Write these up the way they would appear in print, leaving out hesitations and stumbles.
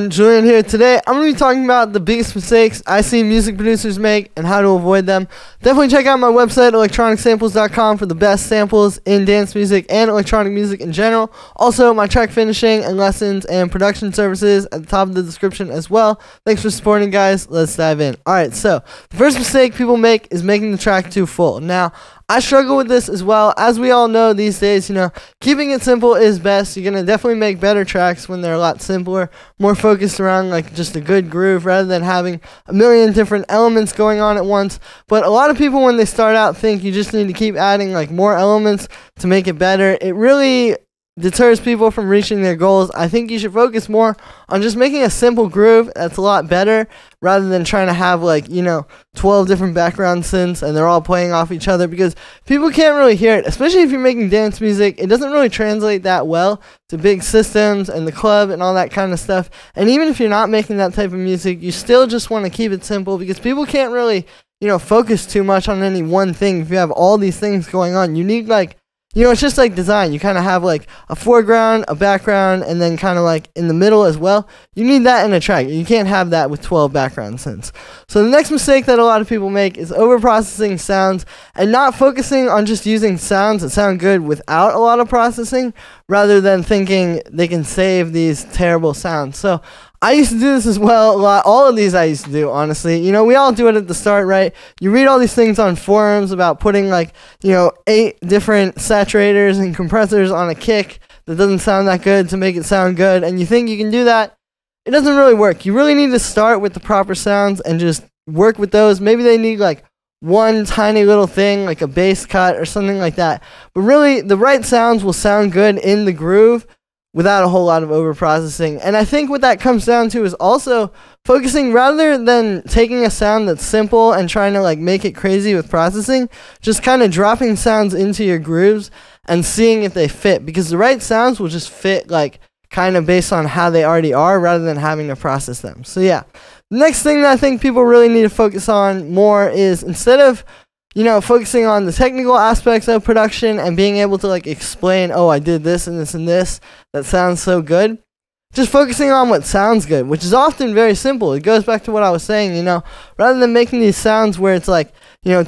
everyone, Julian here. Today I'm going to be talking about the biggest mistakes I see music producers make and how to avoid them. Definitely check out my website, electronicsamples.com, for the best samples in dance music and electronic music in general. Also, my track finishing and lessons and production services at the top of the description as well. Thanks for supporting, guys. Let's dive in. Alright, so the first mistake people make is making the track too full. Now, I struggle with this as well. As we all know these days, keeping it simple is best. You're going to definitely make better tracks when they're a lot simpler, more focused around like just a good groove rather than having a million different elements going on at once. But a lot of people, when they start out, think you just need to keep adding like more elements to make it better. It really deters people from reaching their goals. I think you should focus more on just making a simple groove that's a lot better rather than trying to have 12 different background synths and they're all playing off each other, because people can't really hear it, especially if you're making dance music. It doesn't really translate that well to big systems and the club and all that kind of stuff. And even if you're not making that type of music, you still just want to keep it simple, because people can't really focus too much on any one thing. If you have all these things going on, you need it's just like design. You kind of have like a foreground, a background, and then kind of like in the middle as well. You need that in a track. You can't have that with 12 background synths. So the next mistake that a lot of people make is overprocessing sounds and not focusing on just using sounds that sound good without a lot of processing, rather than thinking they can save these terrible sounds. So I used to do this as well a lot. All of these I used to do, honestly. We all do it at the start, right? You read all these things on forums about putting 8 different saturators and compressors on a kick that doesn't sound that good to make it sound good, and you think you can do that. It doesn't really work. You really need to start with the proper sounds and just work with those. Maybe they need one tiny little thing, like a bass cut or something like that. But really, the right sounds will sound good in the groove without a whole lot of overprocessing. And I think what that comes down to is also focusing, rather than taking a sound that's simple and trying to make it crazy with processing, just kind of dropping sounds into your grooves and seeing if they fit, because the right sounds will just fit kind of based on how they already are, rather than having to process them. So yeah, the next thing that I think people really need to focus on more is, instead of focusing on the technical aspects of production and being able to explain, oh, I did this and this and this that sounds so good, just focusing on what sounds good, which is often very simple. It goes back to what I was saying, rather than making these sounds where it's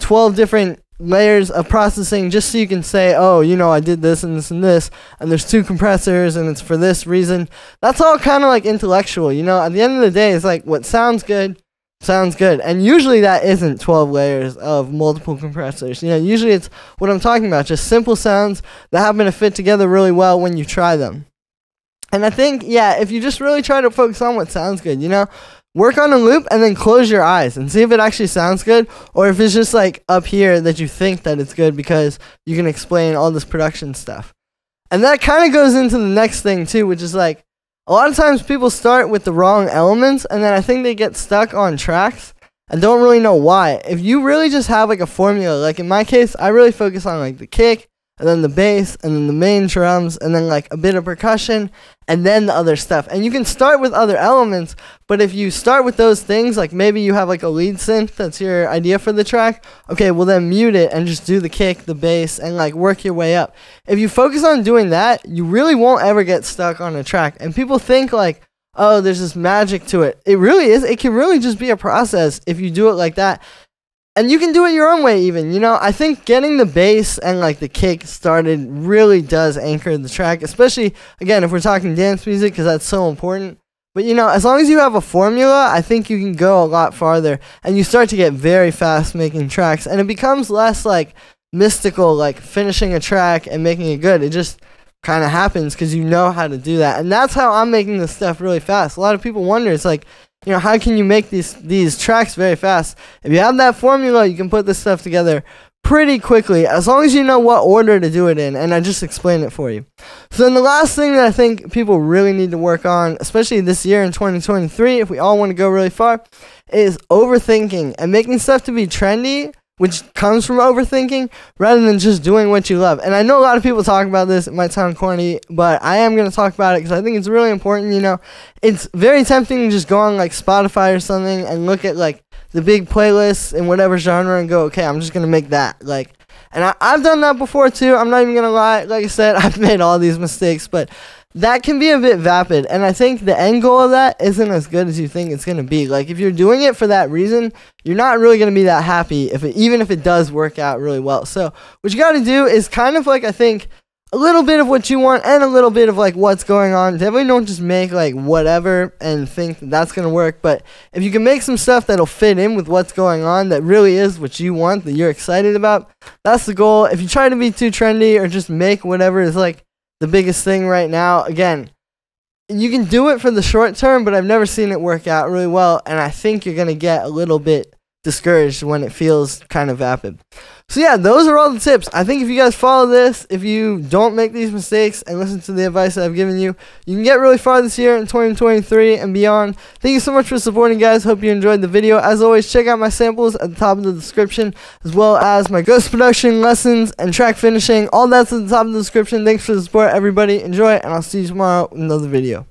12 different layers of processing just so you can say, oh, I did this and this and this, and there's 2 compressors and it's for this reason. That's all kind of intellectual. At the end of the day, it's what sounds good sounds good, and usually that isn't 12 layers of multiple compressors. Usually it's what I'm talking about, just simple sounds that happen to fit together really well when you try them. And I think, yeah, if you just really try to focus on what sounds good, work on a loop and then close your eyes and see if it actually sounds good, or if it's just up here that you think that it's good because you can explain all this production stuff. And that kind of goes into the next thing too, which is a lot of times people start with the wrong elements, and then I think they get stuck on tracks and don't really know why. If you really just have a formula, in my case, I really focus on the kick, and then the bass, and then the main drums, and then a bit of percussion, and then the other stuff. And you can start with other elements, but if you start with those things, maybe you have a lead synth that's your idea for the track, okay, well then mute it and just do the kick, the bass, and work your way up. If you focus on doing that, you really won't ever get stuck on a track. And people think oh, there's this magic to it. It really is. It can really just be a process if you do it like that. And you can do it your own way even. I think getting the bass and the kick started really does anchor the track, especially, again, if we're talking dance music, because that's so important. But, as long as you have a formula, I think you can go a lot farther, and you start to get very fast making tracks, and it becomes less mystical, finishing a track and making it good. It just kind of happens because you know how to do that. And that's how I'm making this stuff really fast. A lot of people wonder, it's how can you make these tracks very fast? If you have that formula, you can put this stuff together pretty quickly, as long as you know what order to do it in, and I just explained it for you. So then the last thing that I think people really need to work on, especially this year in 2023, if we all want to go really far, is overthinking and making stuff to be trendy, which comes from overthinking, rather than just doing what you love. And I know a lot of people talk about this, it might sound corny, but I am going to talk about it because I think it's really important. It's very tempting to just go on Spotify or something and look at the big playlists in whatever genre and go, okay, I'm just going to make that. And I've done that before too. I'm not even going to lie. Like I said, I've made all these mistakes, but that can be a bit vapid, and I think the end goal of that isn't as good as you think it's going to be. Like, if you're doing it for that reason, you're not really going to be that happy even if it does work out really well. So what you got to do is kind of like, I think, a little bit of what you want and a little bit of like what's going on. Definitely don't just make like whatever and think that that's going to work, but if you can make some stuff that'll fit in with what's going on, that really is what you want, that you're excited about, that's the goal. If you try to be too trendy or just make whatever is like the biggest thing right now, again, you can do it for the short term, but I've never seen it work out really well, and I think you're going to get a little bit discouraged when it feels kind of vapid. So yeah, those are all the tips. I think if you guys follow this, if you don't make these mistakes and listen to the advice that I've given you, you can get really far this year in 2023 and beyond. Thank you so much for supporting, guys. Hope you enjoyed the video. As always, check out my samples at the top of the description, as well as my ghost production lessons and track finishing. All that's at the top of the description. Thanks for the support, everybody. Enjoy, and I'll see you tomorrow with another video.